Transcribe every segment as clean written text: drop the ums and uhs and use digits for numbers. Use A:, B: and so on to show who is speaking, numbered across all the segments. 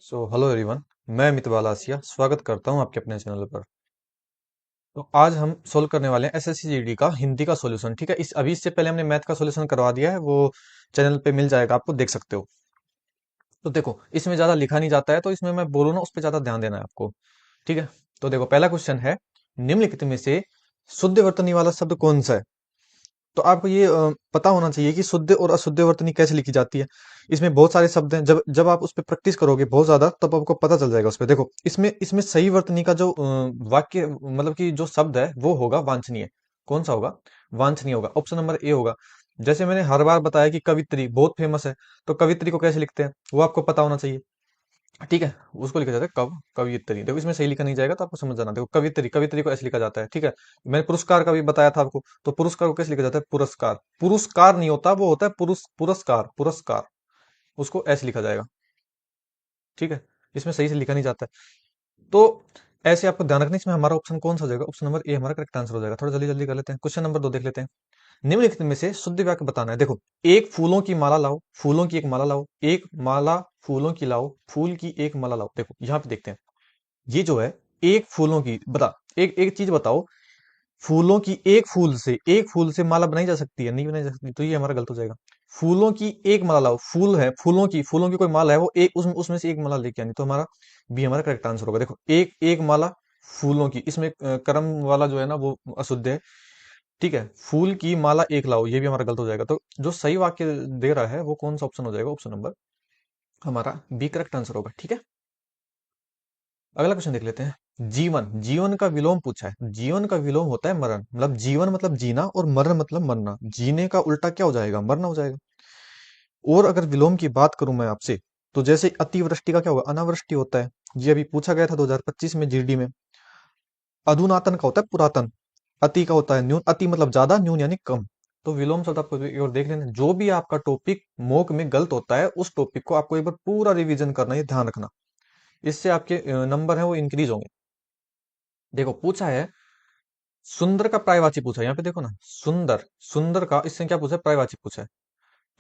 A: Hello everyone. मैं अमित बालासिया स्वागत करता हूं आपके अपने चैनल पर। तो आज हम सोल्व करने वाले हैं एसएससी जीडी का हिंदी का सॉल्यूशन। ठीक है, इस अभी इससे पहले हमने मैथ का सॉल्यूशन करवा दिया है, वो चैनल पे मिल जाएगा, आपको देख सकते हो। तो देखो, इसमें ज्यादा लिखा नहीं जाता है, तो इसमें मैं बोलूँ ना उस पर ज्यादा ध्यान देना है आपको। ठीक है, तो देखो पहला क्वेश्चन है, निम्नलिखित में से शुद्ध वर्तनी वाला शब्द कौन सा है। तो आपको ये पता होना चाहिए कि शुद्ध और अशुद्ध वर्तनी कैसे लिखी जाती है। इसमें बहुत सारे शब्द हैं, जब जब आप उस पर प्रैक्टिस करोगे बहुत ज्यादा तब आपको पता चल जाएगा उस पे। देखो, इसमें इसमें सही वर्तनी का जो वाक्य मतलब कि जो शब्द है वो होगा वांछनीय। कौन सा होगा? वांछनीय होगा। ऑप्शन नंबर ए होगा। जैसे मैंने हर बार बताया कि कवित्री बहुत फेमस है, तो कवित्री को कैसे लिखते हैं वो आपको पता होना चाहिए। ठीक है, उसको लिखा जाता है कवियत्री। देखो, इसमें सही लिखा नहीं जाएगा तो आपको समझ जाना। देखो, कवित्री कवित्री को ऐसे लिखा जाता है। ठीक है, मैंने पुरस्कार का भी बताया था आपको, तो पुरस्कार को कैसे लिखा जाता है? पुरस्कार। पुरस्कार नहीं होता, वो होता है पुरस्कार पुरस्कार। उसको ऐसे लिखा जाएगा। ठीक है, इसमें सही से लिखा नहीं जाता है। तो ऐसे आपको ध्यान रखना है। इसमें हमारा ऑप्शन कौन सा हो जाएगा? ऑप्शन नंबर ए हमारा करेक्ट आंसर हो जाएगा। थोड़ा जल्दी जल्दी कर लेते हैं, क्वेश्चन नंबर 2 देख लेते हैं। निम्नलिखित में से शुद्ध वाक्य बताना है। देखो, एक फूलों की माला लाओ, फूलों की एक माला लाओ, एक माला फूलों की लाओ, फूल की एक माला लाओ। देखो यहाँ पे देखते हैं, ये जो है, एक फूलों की बता, एक एक चीज बताओ, फूलों की एक फूल से माला बनाई जा सकती है? नहीं बनाई जा सकती, तो ये हमारा गलत हो जाएगा। फूलों की एक माला लाओ, फूल है, फूलों की कोई माला है, वो एक उसमें से एक माला लेके आनी, तो हमारा बी हमारा करेक्ट आंसर होगा। देखो, एक एक माला फूलों की, इसमें कर्म वाला जो है ना वो अशुद्ध है। ठीक है, फूल की माला एक लाओ, ये भी हमारा गलत हो जाएगा। तो जो सही वाक्य दे रहा है वो कौन सा ऑप्शन हो जाएगा? ऑप्शन नंबर हमारा बी करेक्ट आंसर होगा। ठीक है, अगला क्वेश्चन देख लेते हैं। जीवन, जीवन का विलोम पूछा है। जीवन का विलोम होता है मरण। मतलब जीवन मतलब जीना और मरण मतलब मरना। जीने का उल्टा क्या हो जाएगा? मरना हो जाएगा। और अगर विलोम की बात करूं मैं आपसे, तो जैसे अतिवृष्टि का क्या होगा? अनावृष्टि होता है। ये अभी पूछा गया था 2025 में जीडी में। अधुनातन का होता है पुरातन। अति का होता है न्यून। अति मतलब ज्यादा, न्यून यानी कम। तो विलोम शब्द आपको एक बार देख लेना। जो भी आपका टॉपिक मोक में गलत होता है उस टॉपिक को आपको एक बार पूरा रिवीजन करना है, ध्यान रखना। इससे आपके नंबर है वो इंक्रीज होंगे। देखो, पूछा है सुंदर का पर्यायवाची पूछा है। यहाँ पे देखो ना, सुंदर, सुंदर का इससे क्या पूछा है? पर्यायवाची पूछा है।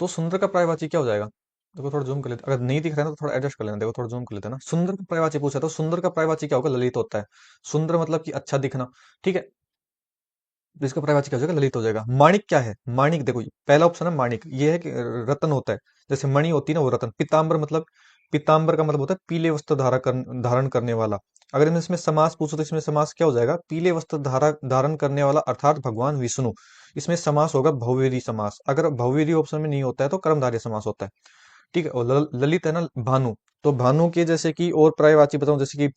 A: तो सुंदर का पर्यायवाची क्या हो जाएगा? देखो थोड़ा जूम कर लेते, अगर नहीं दिख रहा है ना तो थोड़ा एडजस्ट कर लेना। देखो थोड़ा जूम कर लेते हैं ना। सुंदर का पर्यायवाची पूछा है, तो सुंदर का पर्यायवाची क्या होगा? ललित होता है। सुंदर मतलब कि अच्छा दिखना। ठीक है, तो इसका पर्यायवाची क्या हो जाएगा? ललित हो जाएगा। माणिक क्या है? माणिक, देखो पहला ऑप्शन है माणिक, ये है कि रत्न होता है। जैसे मणि होती है ना, वो रत्न। पीताम्बर मतलब, पीताम्बर का मतलब होता है पीले वस्त्र धारण करने वाला। अगर मैं इसमें समास पूछूं तो इसमें समास क्या हो जाएगा? पीले वस्त्र धारण करने वाला अर्थात भगवान विष्णु। इसमें समास होगा भौवेरी समास। अगर भौवेरी ऑप्शन में नहीं होता है तो कर्मधारय समास होता है। ठीक है, और ललित है ना भानु। तो भानु के जैसे कि और पर्यायवाची बताऊं, जैसे कि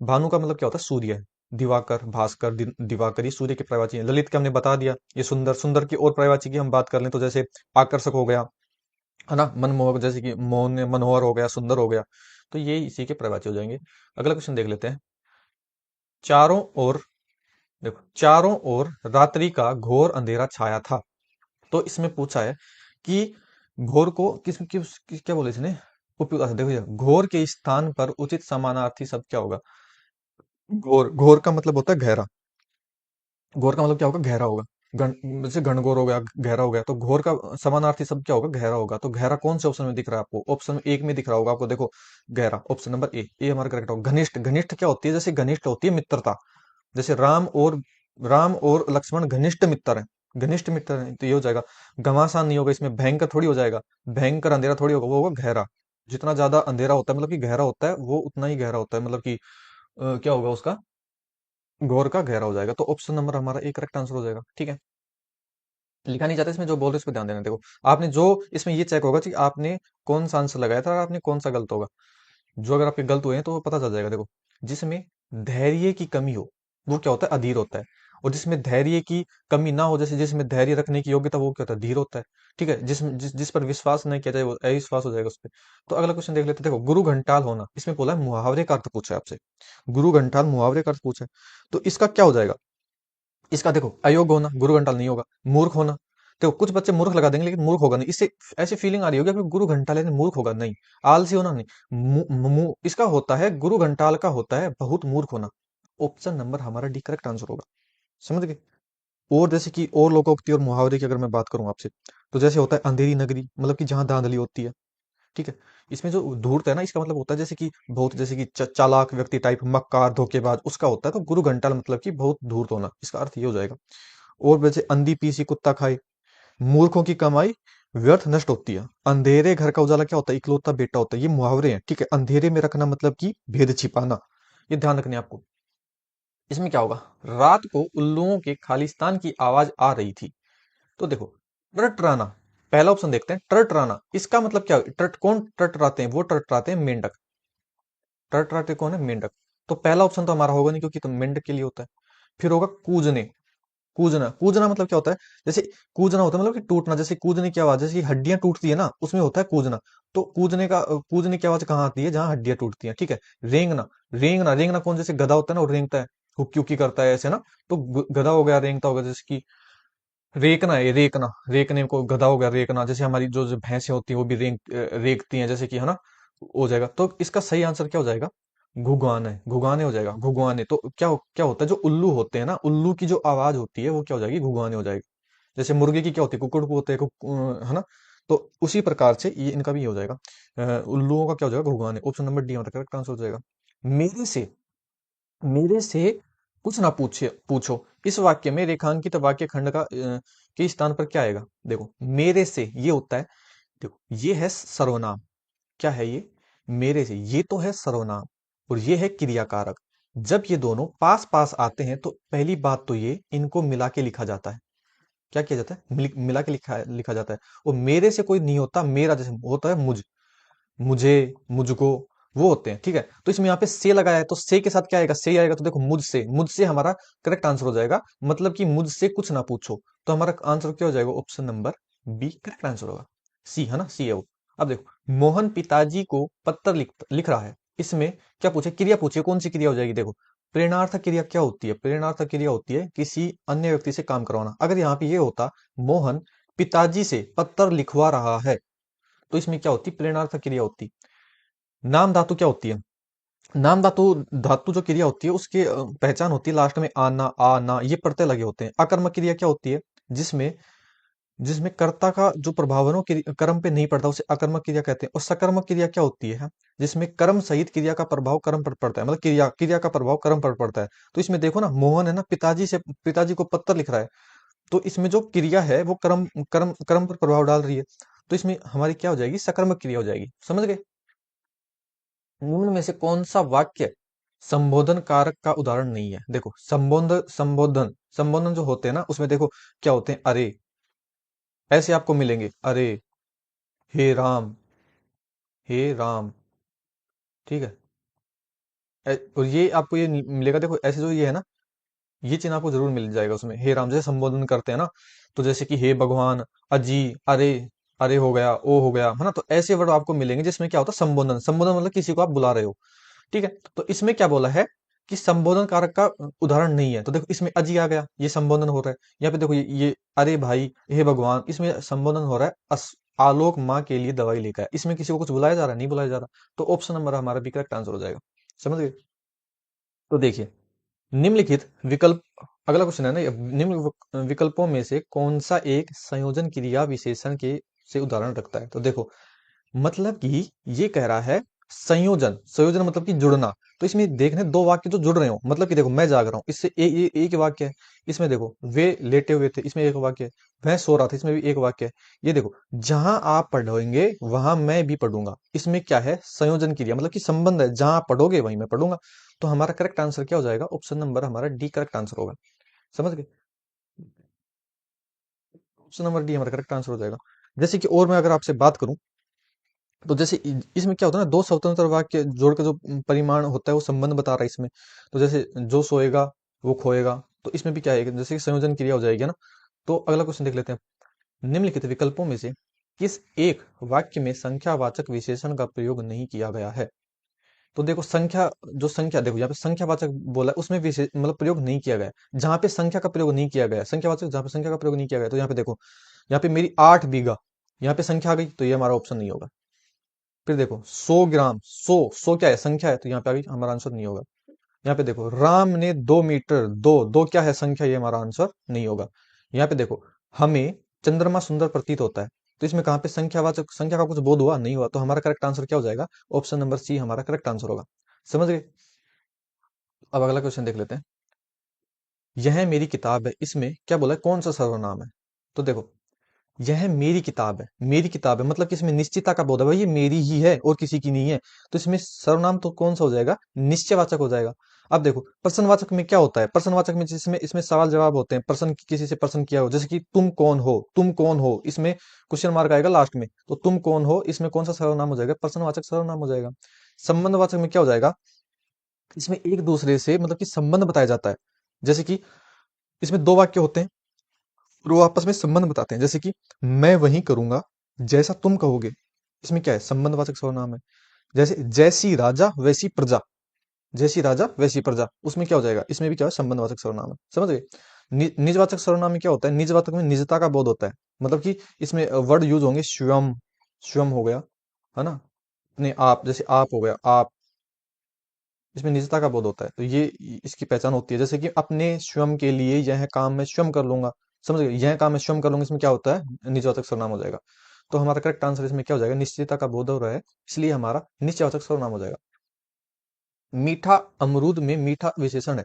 A: भानु का मतलब क्या होता है? सूर्य है। दिवाकर, भास्कर, दिवाकर, ये सूर्य के पर्यायवाची है। ललित के हमने बता दिया। ये सुंदर, सुंदर की और पर्यायवाची की हम बात कर लें तो जैसे आकर्षक हो गया, है ना, मनमोहक, जैसे कि मोहन मनोहर हो गया, सुंदर हो गया। तो ये इसी के पर्यायवाची हो जाएंगे। अगला क्वेश्चन देख लेते हैं। चारों ओर, देखो, चारों ओर रात्रि का घोर अंधेरा छाया था। तो इसमें पूछा है कि घोर को क्या बोले इसने? उपयुक्त। अच्छा, देखो ये घोर के स्थान पर उचित समानार्थी शब्द क्या होगा? घोर, घोर का मतलब होता है गहरा। घोर का मतलब क्या होगा? गहरा होगा। जैसे घनघोर हो गया, गहरा हो गया, तो घोर का समानार्थी शब्द क्या होगा? गहरा होगा। तो गहरा कौन से ऑप्शन में दिख रहा है आपको? ऑप्शन एक में दिख रहा होगा आपको। देखो, गहरा, ऑप्शन नंबर ए, ए हमारा करेक्ट होगा। घनिष्ठ, घनिष्ठ क्या होती है? जैसे घनिष्ठ होती है मित्रता। जैसे राम और लक्ष्मण घनिष्ठ मित्र हैं। घनिष्ठ मित्र हैं, तो ये हो जाएगा। घमासान नहीं होगा इसमें। भयंकर थोड़ी हो जाएगा। भयंकर अंधेरा थोड़ी होगा, वो होगा गहरा। जितना ज्यादा अंधेरा होता है मतलब कि गहरा होता है, वो उतना ही गहरा होता है। मतलब कि क्या होगा उसका? घोर का गहरा हो जाएगा। तो ऑप्शन नंबर हमारा एक करेक्ट आंसर हो जाएगा। ठीक है, लिखा नहीं जाता इसमें, जो बोल रहे हैं उस पर ध्यान देना। देखो, आपने जो इसमें ये चेक होगा कि आपने कौन सा आंसर लगाया था और आपने कौन सा गलत होगा। जो अगर आपके गलत हुए हैं तो वो पता चल जाएगा। देखो, जिसमें धैर्य की कमी हो वो क्या होता है? अधीर होता है। और जिसमें धैर्य की कमी ना हो, जैसे जिसमें धैर्य रखने की योग्यता, वो क्या होता है? धीर होता है। ठीक है, जिस पर विश्वास नहीं किया जाए वो अविश्वास हो जाएगा उस पर। तो अगला क्वेश्चन देख लेते हैं। देखो, गुरु घंटाल होना, इसमें बोला है मुहावरे का अर्थ पूछा है आपसे। गुरु घंटाल मुहावरे का अर्थ पूछा है, तो इसका क्या हो जाएगा? इसका देखो, अयोग्य होना, गुरु घंटाल नहीं होगा। मूर्ख होना, देखो कुछ बच्चे मूर्ख लगा देंगे लेकिन मूर्ख होगा नहीं। इससे ऐसी फीलिंग आ रही होगी कि गुरु घंटाल है मूर्ख होगा, नहीं। आलसी होना नहीं। इसका होता है, गुरु घंटाल का होता है बहुत मूर्ख होना। ऑप्शन नंबर हमारा डी करेक्ट आंसर होगा। समझ गए? और जैसे कि और लोकोक्ति और मुहावरे की अगर मैं बात करूं आपसे, तो जैसे होता है अंधेरी नगरी, मतलब कि जहां धांधली होती है। ठीक है, इसमें जो धूर्त है ना, इसका मतलब होता है जैसे कि बहुत, जैसे कि चालाक व्यक्ति टाइप, मक्कार, धोखेबाज, उसका होता है। तो गुरु घंटाल मतलब कि बहुत धूर्त होना, इसका अर्थ ये हो जाएगा। और वैसे अंधी पीसी कुत्ता खाए, मूर्खों की कमाई व्यर्थ नष्ट होती है। अंधेरे घर का उजाला क्या होता है? इकलौता बेटा होता है। ये मुहावरे हैं, ठीक है। अंधेरे में रखना मतलब कि भेद छिपाना, ये ध्यान रखने आपको। इसमें क्या होगा? रात को उल्लुओं के खालिस्तान की आवाज आ रही थी। तो देखो, टरटराना, पहला ऑप्शन देखते हैं, टरटराना। इसका मतलब क्या? टट कौन टरटराते हैं? वो टरटराते हैं मेंढक। टरटराते कौन है? मेंढक। तो पहला ऑप्शन तो हमारा होगा नहीं, क्योंकि तो मेंढक के लिए होता है। फिर होगा कूजने। कूजना, कूजना मतलब क्या होता है? जैसे कूजना होता है मतलब कि टूटना, जैसे कूदने की आवाज, जैसे हड्डियां टूटती है ना, उसमें होता है कूजना। तो कूजने का कूजने की आवाज कहाँ आती है? जहां हड्डियां टूटती हैं, ठीक है। रेंगना, रेंगना, रेंगना कौन? जैसे गधा होता है ना, वो रेंगता है, हुक्की हुक्की करता है ऐसे ना। तो गधा हो गया, रेंगता होगा। जैसे कि रेकना है, रेकना, रेकने को गधा हो गया, रेकना। जैसे हमारी जो जो भैंसें होती हैं वो भी रेकती हैं, जैसे कि, है ना, हो जाएगा। तो इसका सही आंसर क्या हो जाएगा? घुगाने, घुगाने हो जाएगा, घुगाने। तो क्या होता है? जो उल्लू होते हैं ना, उल्लू की जो आवाज होती है वो क्या हो जाएगी? घुगाने हो जाएगी। जैसे मुर्गे की क्या होती है? कुकड़ को होते हैं, है ना। तो उसी प्रकार से ये इनका भी ये हो जाएगा। उल्लुओं का क्या हो जाएगा? घुगाने। ऑप्शन नंबर डी हमारा करेक्ट आंसर हो जाएगा। मेरे से मेरे से कुछ ना पूछो, इस वाक्य में रेखांकित वाक्य खंड के स्थान पर क्या आएगा? देखो, मेरे से ये होता है, देखो ये है सर्वनाम। क्या है ये? मेरे से, ये तो है सर्वनाम, और ये है क्रियाकारक। जब ये दोनों पास पास आते हैं तो पहली बात तो ये इनको मिला के लिखा जाता है। क्या किया जाता है? मिला के लिखा लिखा जाता है। और मेरे से कोई नहीं होता, मेरा जैसे होता है मुझ, मुझे, मुझको, वो होते हैं, ठीक है। तो इसमें यहाँ पे से लगाया है, तो से के साथ क्या आएगा? से आएगा। तो देखो, मुझसे, मुझसे हमारा करेक्ट आंसर हो जाएगा। मतलब कि मुझसे कुछ ना पूछो। तो हमारा आंसर क्या हो जाएगा? Option number B correct answer होगा। सी, है ना, सी है वो। अब देखो, मोहन पिताजी को पत्र लिख रहा है। इसमें क्या पूछे? क्रिया पूछे, कौन सी क्रिया हो जाएगी? देखो, प्रेरणार्थक क्रिया क्या होती है? प्रेरणार्थक क्रिया होती है किसी अन्य व्यक्ति से काम करवाना। अगर यहाँ पे ये होता, मोहन पिताजी से पत्र लिखवा रहा है, तो इसमें क्या होती? प्रेरणार्थक क्रिया होती। नाम धातु क्या होती है? नाम धातु, धातु जो क्रिया होती है उसकी पहचान होती है लास्ट में आना, आना, ये प्रत्यय लगे होते हैं। अकर्मक क्रिया क्या होती है? जिसमें जिसमें कर्ता का जो प्रभाव है ना, वो कर्म पे नहीं पड़ता, उसे अकर्मक क्रिया कहते हैं। और सकर्मक क्रिया क्या होती है? जिसमें कर्म सहित क्रिया का प्रभाव कर्म पर पड़ता है, मतलब क्रिया क्रिया का प्रभाव कर्म पर पड़ता है। तो इसमें देखो ना, मोहन है ना, पिताजी को पत्र लिख रहा है। तो इसमें जो क्रिया है वो कर्म कर्म कर्म पर प्रभाव डाल रही है। तो इसमें हमारी क्या हो जाएगी? सकर्मक क्रिया हो जाएगी। समझ गए? निम्न में से कौन सा वाक्य संबोधन कारक का उदाहरण नहीं है? देखो, संबोधन जो होते हैं ना, उसमें देखो क्या होते हैं? अरे, ऐसे आपको मिलेंगे, अरे, हे राम, हे राम, ठीक है। और ये आपको ये मिलेगा, देखो ऐसे जो ये है ना, ये चिन्ह आपको जरूर मिल जाएगा उसमें। हे राम जैसे संबोधन करते हैं ना, तो जैसे कि हे भगवान, अजी, अरे, अरे हो गया, ओ हो गया, है ना। तो ऐसे वर्ड आपको मिलेंगे जिसमें क्या होता है? संबोधन। संबोधन मतलब किसी को आप बुला रहे हो, ठीक है। तो इसमें क्या बोला है कि संबोधन कारक का उदाहरण नहीं है। तो देखो, इसमें अजी आ गया, ये संबोधन हो रहा है। यहाँ पे देखो, ये अरे भाई, हे भगवान, इसमें संबोधन हो रहा है। आलोक माँ के लिए दवाई लेकर आया। इसमें किसी को कुछ बुलाया जा रहा है? नहीं बुलाया जा रहा। तो ऑप्शन नंबर हमारा भी करेक्ट आंसर हो जाएगा। समझ गए? तो देखिए, निम्नलिखित विकल्प, अगला क्वेश्चन है ना ये, विकल्पों में से कौन सा एक संयोजन क्रिया विशेषण के से उदाहरण रखता है? तो देखो, मतलब कि ये कह रहा है संयोजन, संयोजन मतलब कि जुड़ना। तो इसमें देखने दो वाक्य जो जुड़ रहे हो, मतलब कि देखो, मैं जाग रहा हूं, इससे ये एक वाक्य है। इसमें देखो, वे लेटे हुए थे, इसमें एक वाक्य है। वह सो रहा था, इसमें भी एक वाक्य है। ये देखो, जहां आप पढ़ोगे वहां मैं भी पढ़ूंगा, इसमें क्या है? संयोजन क्रिया, मतलब कि संबंध है, जहां आप पढ़ोगे वहीं मैं पढ़ूंगा। तो हमारा करेक्ट आंसर क्या हो जाएगा? ऑप्शन नंबर हमारा डी करेक्ट आंसर होगा। समझ गए? ऑप्शन नंबर डी हमारा करेक्ट आंसर हो जाएगा। जैसे कि और मैं अगर आपसे बात करूं, तो जैसे इसमें क्या होता है ना, दो स्वतंत्र वाक्य जोड़ के जो परिमाण होता है वो संबंध बता रहा है इसमें। तो जैसे जो सोएगा वो खोएगा। तो इसमें भी क्या है, जैसे कि संयोजन क्रिया हो जाएगी, है ना। तो अगला क्वेश्चन देख लेते हैं। निम्नलिखित विकल्पों में से किस एक वाक्य में संख्यावाचक विशेषण का प्रयोग नहीं किया गया है? तो देखो, संख्या देखो, यहाँ पे संख्यावाचक बोला है, उसमें विशेष मतलब प्रयोग नहीं किया गया है। जहां पे संख्या का प्रयोग नहीं किया गया है, संख्यावाचक जहां पे संख्या का प्रयोग नहीं किया गया है, तो यहाँ पे देखो, यहाँ पे मेरी 8 बीघा, यहाँ पे संख्या आ गई, तो ये हमारा ऑप्शन नहीं होगा। फिर देखो, 100 ग्राम, सौ क्या है? संख्या है, तो यहाँ पे अभी हमारा आंसर नहीं होगा। यहाँ पे देखो, राम ने 2 मीटर, दो दो क्या है? संख्या, ये हमारा आंसर नहीं होगा। यहाँ पे देखो, हमें चंद्रमा सुंदर प्रतीत होता है, तो इसमें कहाँ पे संख्यावाचक, संख्या का कुछ बोध हुआ नहीं हुआ, तो हमारा करेक्ट आंसर क्या हो जाएगा? ऑप्शन नंबर सी हमारा करेक्ट आंसर होगा। समझ गए? अब अगला क्वेश्चन देख लेते हैं। यह मेरी किताब है, इसमें क्या बोला है, कौन सा सर्वनाम है? तो देखो, यह मेरी किताब है, मेरी किताब है मतलब कि इसमें निश्चितता का बोध है, भाई ये मेरी ही है और किसी की नहीं है। तो इसमें सर्वनाम तो कौन सा हो जाएगा? निश्चयवाचक हो जाएगा। अब देखो, प्रश्नवाचक में क्या होता है? प्रश्नवाचक में जिसमें इसमें सवाल जवाब होते हैं, प्रश्न किसी से प्रश्न किया हो, जैसे कि तुम कौन हो, तुम कौन हो, इसमें क्वेश्चन मार्क आएगा लास्ट में, तो तुम कौन हो, इसमें कौन सा सर्वनाम हो जाएगा? प्रश्नवाचक सर्वनाम हो जाएगा। संबंधवाचक में क्या हो जाएगा? इसमें एक दूसरे से मतलब कि संबंध बताया जाता है, जैसे कि इसमें दो वाक्य होते हैं और वो आपस में संबंध बताते हैं, जैसे कि मैं वही करूंगा जैसा तुम कहोगे, इसमें क्या है? संबंधवाचक सर्वनाम है। जैसे जैसी राजा वैसी प्रजा, जैसी राजा वैसी प्रजा, उसमें क्या हो जाएगा? इसमें भी क्या है? संबंधवाचक सर्वनाम है। समझ गए? निजवाचक सर्वनाम में क्या होता है? निजवाचक में निजता का बोध होता है, मतलब कि इसमें वर्ड यूज होंगे, स्वयं, स्वयं हो गया, है ना, अपने आप, जैसे आप हो गया आप, इसमें निजता का बोध होता है, तो ये इसकी पहचान होती है। जैसे कि अपने स्वयं के लिए यह काम मैं स्वयं कर लूंगा, समझ गए? यह काम मैं स्वयं कर लूंगा, इसमें क्या होता है? निजवाचक सर्वनाम हो जाएगा। तो हमारा करेक्ट आंसर इसमें क्या हो जाएगा? निश्चितता का बोध हो रहा है, इसलिए हमारा निश्चयवाचक सर्वनाम हो जाएगा। मीठा अमरूद में मीठा विशेषण है,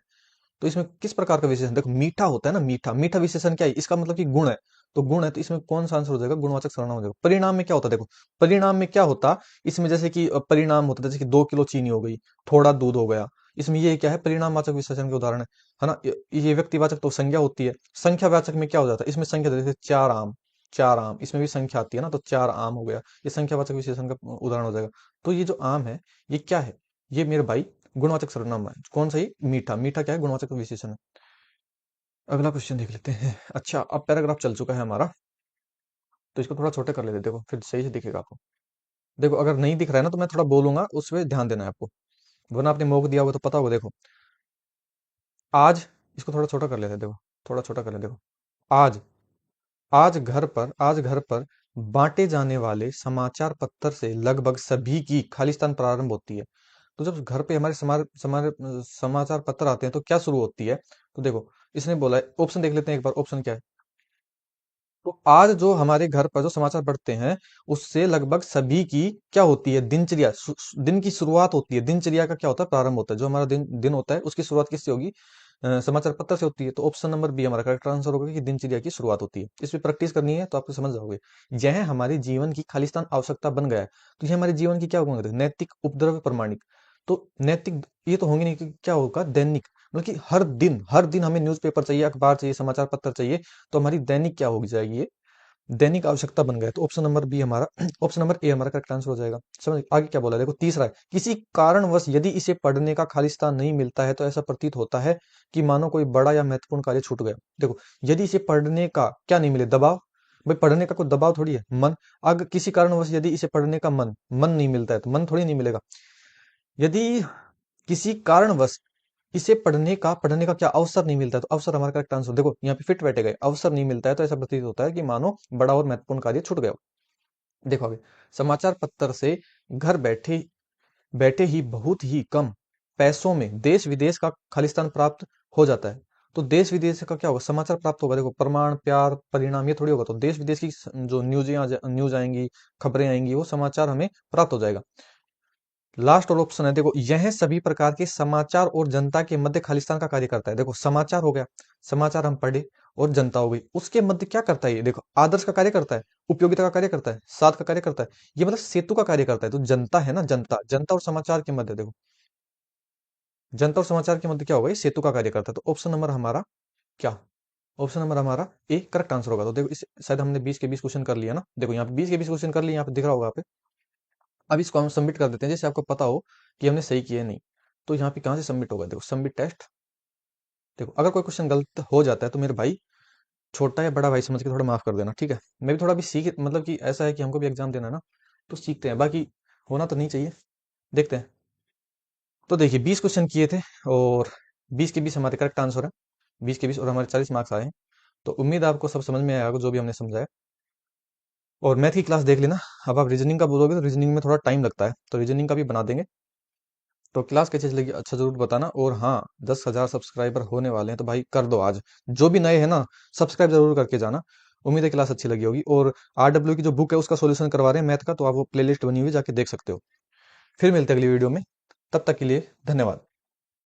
A: तो इसमें किस प्रकार का विशेषण? देखो, मीठा होता है ना, मीठा, मीठा विशेषण क्या है? इसका मतलब कि गुण है, तो गुण है, तो इसमें कौन सा आंसर हो जाएगा? गुणवाचक सर्वनाम हो जाएगा। परिणाम में क्या होता है? देखो, परिणाम में क्या होता, इसमें जैसे कि परिणाम होता है, जैसे कि 2 किलो चीनी हो गई, थोड़ा दूध हो गया, इसमें ये क्या है? परिणामवाचक विशेषण के उदाहरण है ना। ये व्यक्तिवाचक तो संज्ञा होती है। संख्यावाचक में क्या हो जाता है? इसमें संख्या, जैसे 4 आम, 4 आम, इसमें भी संख्या आती है ना, तो 4 आम हो गया, ये संख्यावाचक विशेषण का उदाहरण हो जाएगा। तो ये जो आम है, ये क्या है? ये मेरे भाई गुणवाचक सर्वनाम है। कौन सा? ये मीठा, मीठा क्या है? गुणवाचक विशेषण है। अगला क्वेश्चन देख लेते हैं। अच्छा, अब पैराग्राफ चल चुका है हमारा, तो इसको थोड़ा छोटा कर लेते हैं, देखो फिर सही से दिखेगा आपको। देखो, अगर नहीं दिख रहा है ना, तो मैं थोड़ा बोलूंगा, उस पर ध्यान देना है आपको, वरना आपने मोक दिया होगा तो पता होगा। देखो, आज, इसको थोड़ा छोटा कर लेते हैं, देखो, थोड़ा छोटा कर लेते हैं। देखो, आज, आज घर पर बांटे जाने वाले समाचार पत्र से लगभग सभी की खालिस्तान प्रारंभ होती है। तो जब घर पे हमारे समाचार पत्र आते हैं, तो क्या शुरू होती है? तो देखो, इसने बोला है, ऑप्शन देख लेते हैं एक बार, ऑप्शन क्या है? तो आज जो हमारे घर पर जो समाचार पढ़ते हैं, उससे लगभग सभी की क्या होती है? दिनचर्या, दिन की शुरुआत होती है। दिनचर्या का क्या होता है? प्रारंभ होता है। जो हमारा दिन दिन होता है, उसकी शुरुआत किससे होगी? समाचार पत्र से होती है। तो ऑप्शन नंबर बी हमारा करेक्ट आंसर होगा कि दिनचर्या की शुरुआत होती है। इस पे प्रैक्टिस करनी है तो आपको समझ जाओगे। यह हमारे जीवन की खालिस्तान आवश्यकता बन गया है। तो ये हमारे जीवन की क्या होगा? नैतिक, उपद्रव, प्रमाणिक। तो नैतिक ये तो होंगे नहीं, कि क्या होगा? दैनिक, मतलब कि हर दिन हमें न्यूज़पेपर चाहिए, अखबार चाहिए, समाचार पत्र चाहिए। तो हमारी दैनिक क्या होगी जाएगी? ये दैनिक आवश्यकता बन गया है। तो ऑप्शन नंबर बी हमारा ऑप्शन नंबर ए हमारा करेक्ट आंसर हो जाएगा। समझ आगे क्या बोला है? देखो, तीसरा है, किसी कारणवश यदि इसे पढ़ने का खालिस्तान नहीं मिलता है, तो ऐसा प्रतीत होता है कि मानो कोई बड़ा या महत्वपूर्ण कार्य छूट गया। देखो, यदि इसे पढ़ने का क्या नहीं मिले? दबाव। भाई, पढ़ने का कोई दबाव थोड़ी है, मन। अगर किसी कारणवश यदि इसे पढ़ने का मन मन नहीं मिलता है, तो मन थोड़ी नहीं मिलेगा। यदि किसी कारणवश इसे पढ़ने का क्या अवसर नहीं मिलता है, तो अवसर हमारा करेक्ट आंसर। देखो, यहाँ पे फिट बैठे गए, अवसर नहीं मिलता है, तो ऐसा प्रतीत होता है कि मानो बड़ा और महत्वपूर्ण कार्य छूट गया हो। देखो आगे, समाचार पत्र से घर बैठे बैठे ही बहुत ही कम पैसों में देश विदेश का खालिस्तान प्राप्त हो जाता है। तो देश विदेश का क्या होगा? समाचार प्राप्त होगा। देखो, प्रमाण, प्यार, परिणाम, ये थोड़ी होगा। तो देश विदेश की जो न्यूज आएंगी, खबरें आएंगी, वो समाचार हमें प्राप्त हो जाएगा। लास्ट और ऑप्शन है, देखो, यह सभी प्रकार के समाचार और जनता के मध्य खालिस्तान का कार्य करता है। देखो, समाचार हो गया, समाचार हम पढ़े, और जनता हो गई, उसके मध्य क्या करता है? ये देखो, आदर्श का कार्य करता है, उपयोगिता का कार्य करता है, साथ का कार्य करता है, ये मतलब सेतु का कार्य करता है। तो जनता है ना, जनता, जनता और समाचार के मध्य, देखो, जनता और समाचार के मध्य क्या होगा? ये सेतु का कार्य करता है। तो ऑप्शन नंबर हमारा क्या? ऑप्शन नंबर हमारा ए करेक्ट आंसर होगा। तो देखो, इस शायद हमने 20 के 20 क्वेश्चन कर लिया ना। देखो, यहाँ पे 20 के 20 क्वेश्चन कर लिए, यहाँ पे दिख रहा होगा आप। अब इसको हम सबमिट कर देते हैं, जैसे आपको पता हो कि हमने सही किया है नहीं। तो यहाँ पे कहाँ से सबमिट होगा? देखो, सबमिट टेस्ट। देखो, अगर कोई क्वेश्चन गलत हो जाता है, तो मेरे भाई, छोटा या बड़ा भाई समझ के थोड़ा माफ कर देना, ठीक है? मैं भी थोड़ा भी सीख, मतलब कि ऐसा है कि हमको भी एग्जाम देना है ना, तो सीखते हैं, बाकी होना तो नहीं चाहिए। देखते हैं। तो देखिए, 20 क्वेश्चन किए थे, और 20 के 20 हमारे करेक्ट आंसर है। 20 के 20 और हमारे 40 मार्क्स आए हैं। तो उम्मीद है आपको सब समझ में आया होगा, जो भी हमने समझाया। और मैथ की क्लास देख लेना। अब आप रीजनिंग का बोलोगे, तो रीजनिंग में थोड़ा टाइम लगता है, तो रीजनिंग का भी बना देंगे। तो क्लास कैसी चलेगी, अच्छा जरूर बताना। और हाँ, 10,000 सब्सक्राइबर होने वाले हैं, तो भाई कर दो आज। जो भी नए हैं ना, सब्सक्राइब जरूर करके जाना। उम्मीद है क्लास अच्छी लगी होगी। और RW की जो बुक है उसका सॉल्यूशन करवा रहे हैं मैथ का, तो आप वो प्लेलिस्ट बनी हुई है, जाके देख सकते हो। फिर मिलते हैं अगली वीडियो में, तब तक के लिए धन्यवाद।